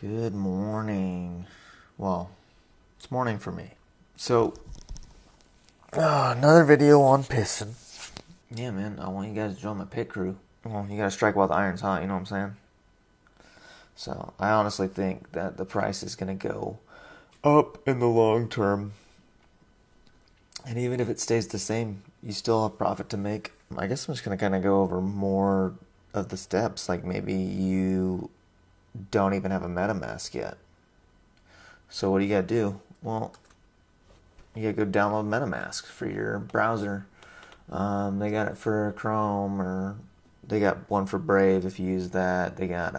Good morning. Well, it's morning for me. So, another video on Piston. Yeah, man, I want you guys to join my pit crew. Well, you gotta strike while the iron's hot, you know what I'm saying? So, I honestly think that the price is gonna go up in the long term. And even if it stays the same, you still have profit to make. I guess I'm just gonna kind of go over more of the steps. Like maybe you don't even have a metamask yet. So what do you gotta do? Well, you gotta go download MetaMask for your browser. They got it for Chrome, or they got one for Brave if you use that. They got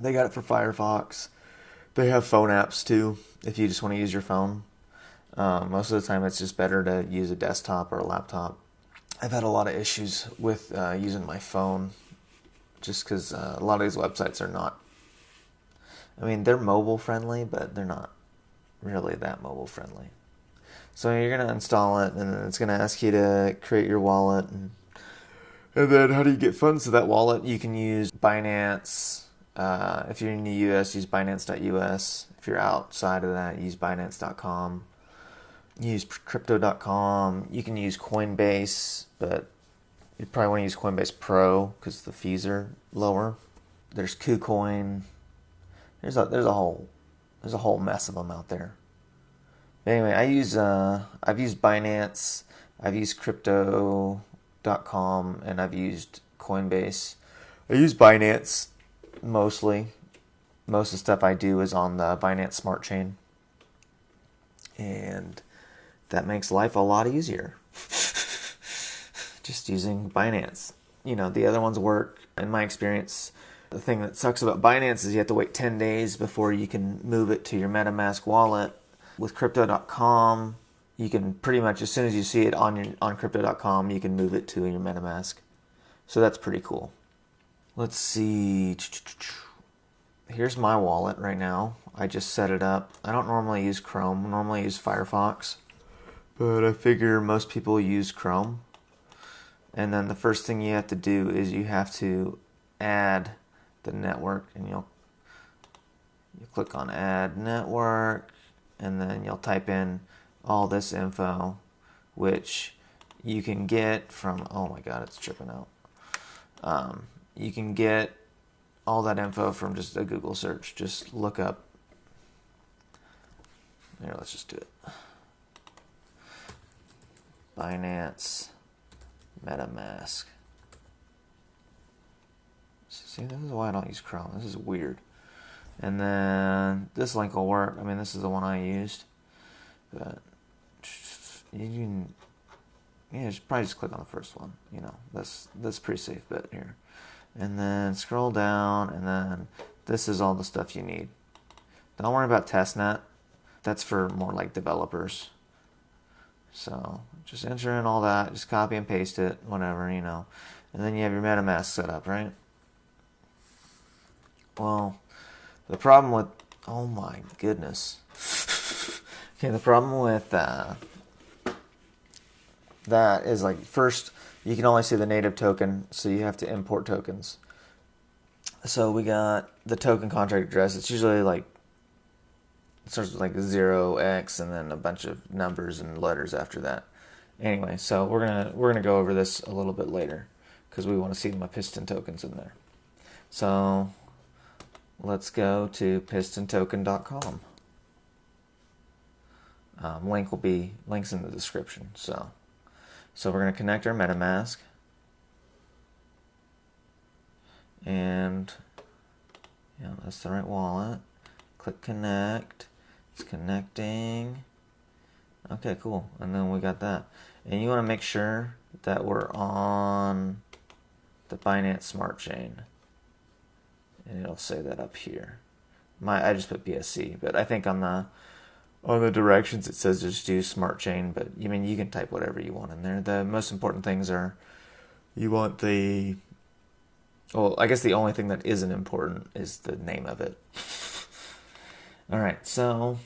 it for Firefox. They have phone apps too if you just want to use your phone. Most of the time, it's just better to use a desktop or a laptop. I've had a lot of issues with using my phone, just because a lot of these websites are not. I mean, they're mobile friendly, but they're not really that mobile friendly. So you're going to install it, and then it's going to ask you to create your wallet. And then how do you get funds to that wallet? You can use Binance. If you're in the US, use Binance.us. If you're outside of that, use Binance.com. Use Crypto.com. You can use Coinbase, but you probably want to use Coinbase Pro because the fees are lower. There's KuCoin. There's a whole mess of them out there. Anyway, I've used Binance, I've used Crypto.com, and I've used Coinbase. I use Binance mostly. Most of the stuff I do is on the Binance Smart Chain, and that makes life a lot easier. Just using Binance. You know, the other ones work. In my experience, the thing that sucks about Binance is you have to wait 10 days before you can move it to your MetaMask wallet. With Crypto.com, you can pretty much, as soon as you see it on Crypto.com, you can move it to your MetaMask. So that's pretty cool. Let's see. Here's my wallet right now. I just set it up. I don't normally use Chrome. I normally use Firefox. But I figure most people use Chrome. And then the first thing you have to do is you have to add the network. And you click on Add Network. And then you'll type in all this info, which you can get from, oh my god, it's tripping out. You can get all that info from just a Google search. Just look up, here, let's just do it. Binance MetaMask. See, this is why I don't use Chrome. This is weird. And then this link will work. I mean, this is the one I used. But you can, probably just click on the first one. You know, that's pretty safe bet here. And then scroll down, and then this is all the stuff you need. Don't worry about testnet. That's for more like developers. So just enter in all that. Just copy and paste it, whatever, you know. And then you have your MetaMask set up, right? Well, the problem with, oh my goodness. Okay, the problem with that is, like, first, you can only see the native token, so you have to import tokens. So we got the token contract address. It's usually like, it starts with like 0x and then a bunch of numbers and letters after that. Anyway, so we're gonna go over this a little bit later because we want to see my Piston tokens in there. So let's go to pistontoken.com. Links in the description. So we're going to connect our MetaMask, and that's the right wallet. Click connect. It's connecting. Okay, cool. And then we got that. And you want to make sure that we're on the Binance Smart Chain. And it'll say that up here. I just put BSC, but I think on the directions it says just do Smart Chain, but I mean you can type whatever you want in there. The most important things are, you want I guess the only thing that isn't important is the name of it. Alright, so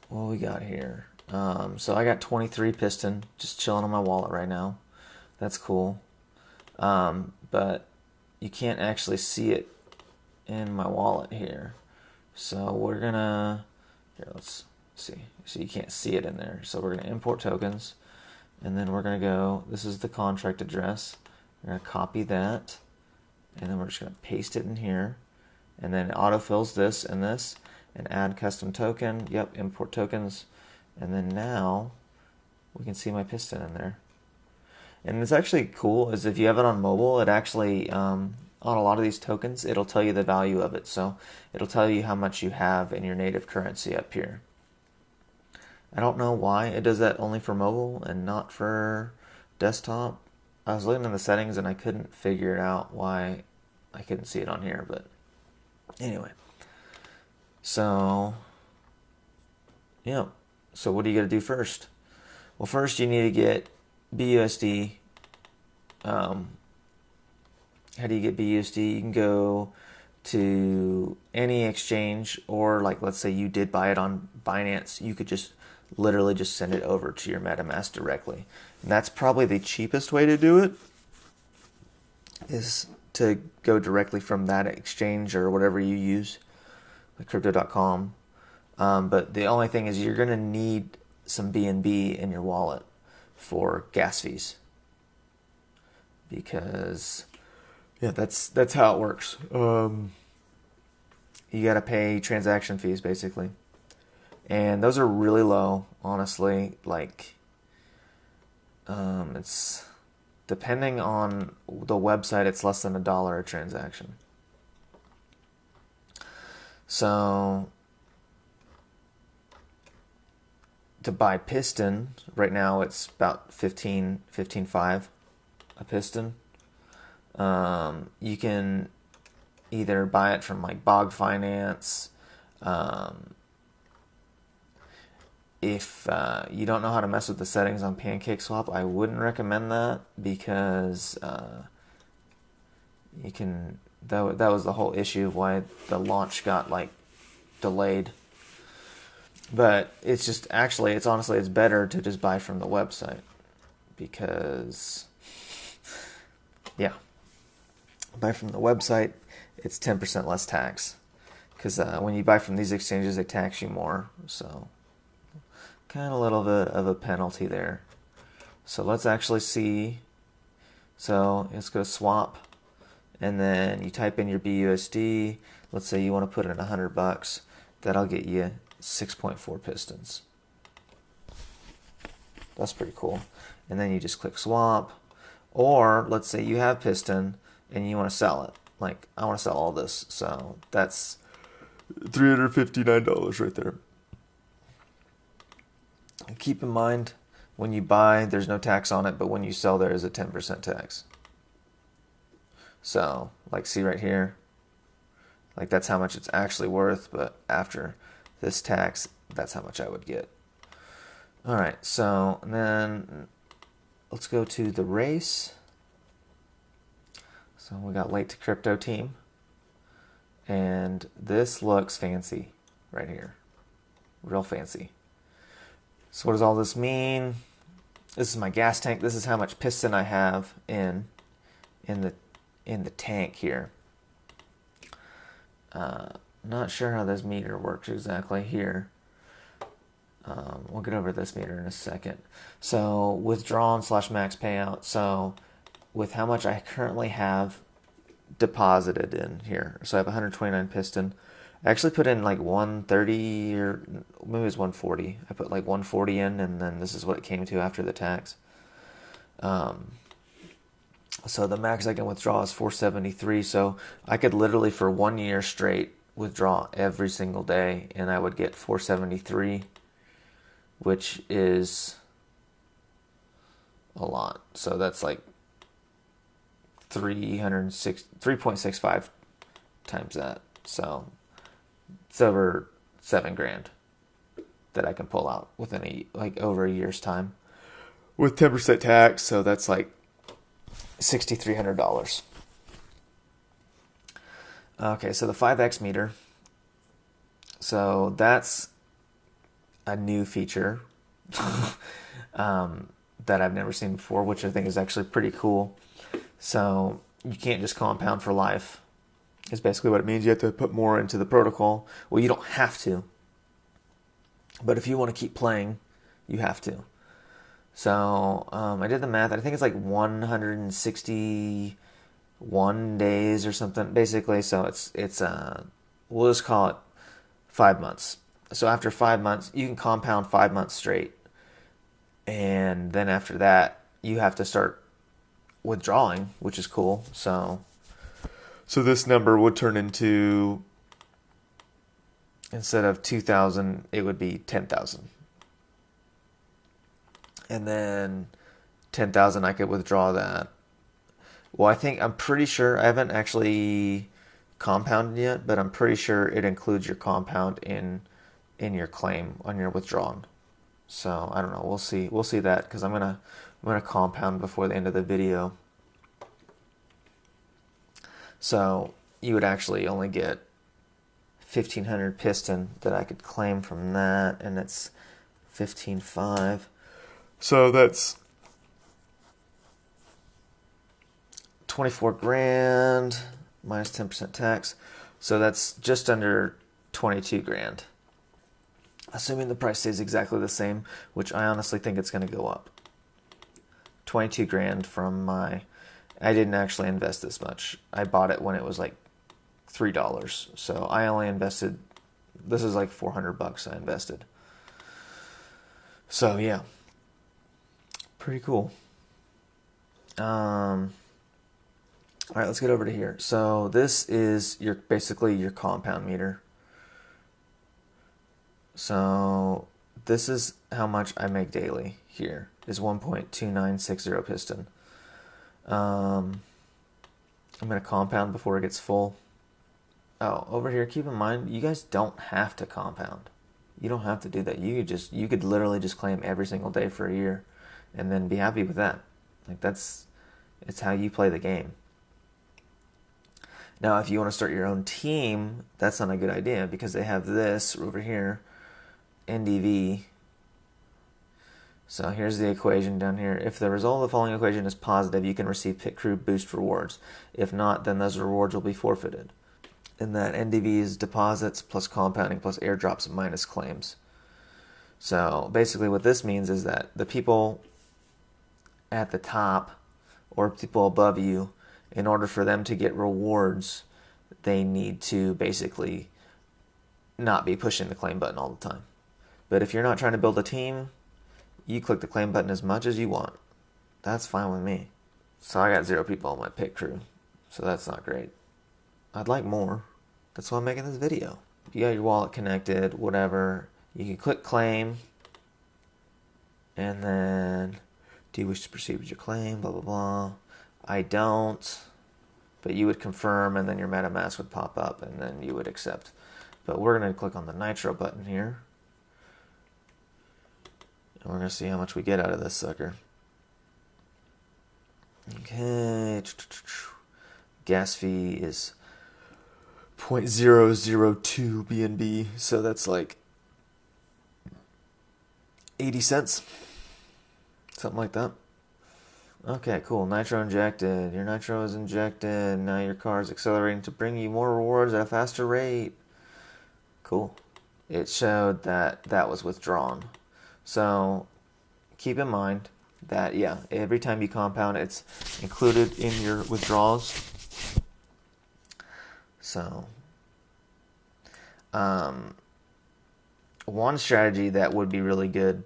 what we got here? So I got 23 Piston just chilling on my wallet right now. That's cool. But you can't actually see it in my wallet here. So we're gonna, here, let's see. So you can't see it in there. So we're gonna import tokens, and then we're gonna go, this is the contract address. We're gonna copy that, and then we're just gonna paste it in here, and then it autofills this, and add custom token. Yep, import tokens, and then now we can see my piston in there. And it's actually cool is if you have it on mobile, it actually, on a lot of these tokens, it'll tell you the value of it. So it'll tell you how much you have in your native currency up here. I don't know why it does that only for mobile and not for desktop. I was looking in the settings and I couldn't figure out why I couldn't see it on here, but anyway. So, yeah. So what do you got to do first? Well, first you need to get BUSD. How do you get BUSD? You can go to any exchange, or like let's say you did buy it on Binance, you could just literally just send it over to your MetaMask directly. And that's probably the cheapest way to do it, is to go directly from that exchange or whatever you use, like crypto.com. But the only thing is you're going to need some BNB in your wallet for gas fees, because yeah, that's how it works. You got to pay transaction fees basically, and those are really low, honestly. Like, it's depending on the website, it's less than $1 a transaction. So to buy Piston, right now it's about 15.5 a Piston. You can either buy it from like Bog Finance. If you don't know how to mess with the settings on PancakeSwap, I wouldn't recommend that, because you can. That was the whole issue of why the launch got like delayed. But it's just it's honestly it's better to just buy from the website, because yeah, buy from the website, it's 10% less tax, because when you buy from these exchanges, they tax you more. So kind of a little bit of a penalty there. So let's actually see. So let's go swap, and then you type in your BUSD. Let's say you want to put in $100. That'll get you 6.4 pistons. That's pretty cool. And then you just click swap. Or let's say you have piston and you want to sell it. Like, I want to sell all this. So that's $359 right there. And keep in mind, when you buy, there's no tax on it, but when you sell, there is a 10% tax. So, like, see right here, like, that's how much it's actually worth, but after this tax, that's how much I would get. All right, so then let's go to the race. So we got late to crypto team, and this looks fancy right here, real fancy. So what does all this mean? This is my gas tank. This is how much piston I have in the tank here. Not sure how this meter works exactly here. We'll get over this meter in a second. So withdrawn / max payout. So with how much I currently have deposited in here. So I have 129 piston. I actually put in like 130, or maybe it was 140. I put like 140 in, and then this is what it came to after the tax. So the max I can withdraw is 473. So I could literally for 1 year straight withdraw every single day, and I would get 473, which is a lot. So that's like 3.65 times that. So it's over $7,000 that I can pull out within over a year's time with 10% tax. So that's like $6,300. Okay, so the 5X meter. So that's a new feature that I've never seen before, which I think is actually pretty cool. So you can't just compound for life. is basically what it means. You have to put more into the protocol. Well, you don't have to, but if you want to keep playing, you have to. So I did the math. I think it's like 161 days or something, basically. So it's we'll just call it 5 months. So after 5 months, you can compound 5 months straight, and then after that, you have to start withdrawing, which is cool. So this number would turn into, instead of 2,000, it would be 10,000. And then 10,000, I could withdraw that. Well, I'm pretty sure, I haven't actually compounded yet, but I'm pretty sure it includes your compound in your claim on your withdrawing. So I don't know. We'll see. We'll see that, because I'm gonna compound before the end of the video. So you would actually only get 1,500 piston that I could claim from that, and it's 15.5. So that's 24 grand minus 10% tax. So that's just under 22 grand. Assuming the price stays exactly the same, which I honestly think it's going to go up. 22 grand from I didn't actually invest this much. I bought it when it was like $3. So I only invested, this is like $400 I invested. So yeah. Pretty cool. All right, let's get over to here. So this is basically your compound meter. So this is how much I make daily. Here is 1.2960 piston. I'm going to compound before it gets full. Oh, over here, keep in mind, you guys don't have to compound. You don't have to do that. You could literally just claim every single day for a year, and then be happy with that. Like it's how you play the game. Now, if you want to start your own team, that's not a good idea, because they have this over here, NDV. So here's the equation down here. If the result of the following equation is positive, you can receive Pitcrew boost rewards. If not, then those rewards will be forfeited. And that NDV is deposits plus compounding plus airdrops minus claims. So basically what this means is that the people at the top or people above you, in order for them to get rewards, they need to basically not be pushing the claim button all the time. But if you're not trying to build a team, you click the claim button as much as you want. That's fine with me. So I got 0 people on my Pitcrew, so that's not great. I'd like more. That's why I'm making this video. You got your wallet connected, whatever. You can click claim, and then, do you wish to proceed with your claim, blah, blah, blah. I don't, but you would confirm, and then your metamask would pop up, and then you would accept. But we're going to click on the nitro button here, and we're going to see how much we get out of this sucker. Okay, gas fee is 0.002 BNB, so that's like 80 cents, something like that. Okay, cool. Nitro injected. Your nitro is injected. Now your car is accelerating to bring you more rewards at a faster rate. Cool. It showed that that was withdrawn. So keep in mind that, yeah, every time you compound, it's included in your withdrawals. So one strategy that would be really good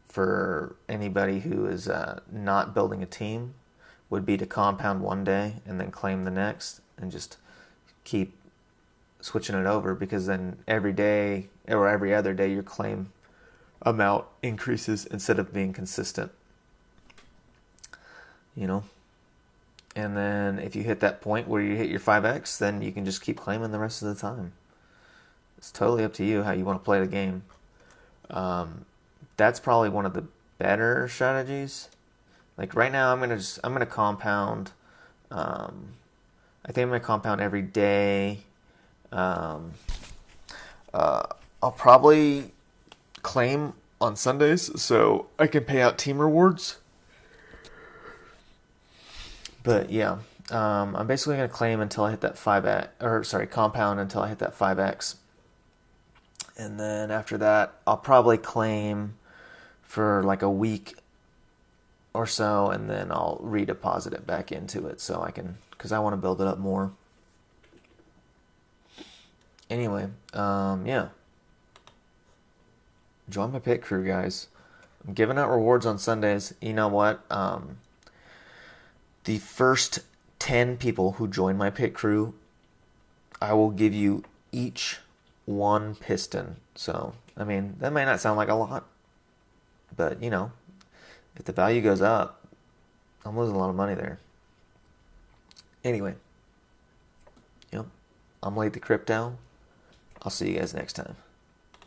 for anybody who is not building a team would be to compound one day and then claim the next, and just keep switching it over, because then every day or every other day your claim amount increases instead of being consistent, you know. And then if you hit that point where you hit your 5x, then you can just keep claiming the rest of the time. It's totally up to you how you want to play the game. That's probably one of the better strategies. Like right now, I'm gonna compound. I think I'm gonna compound every day. I'll probably claim on Sundays so I can pay out team rewards. But yeah, I'm basically going to claim until I hit that 5x, or sorry, compound until I hit that 5x. And then after that, I'll probably claim for like a week or so, and then I'll redeposit it back into it so I can, because I want to build it up more. Anyway, yeah. Join my pit crew, guys. I'm giving out rewards on Sundays. You know what? The first 10 people who join my pit crew, I will give you each one piston. So, I mean, that may not sound like a lot, but, you know, if the value goes up, I'm losing a lot of money there. Anyway, yep, I'm Late the Crypto. I'll see you guys next time.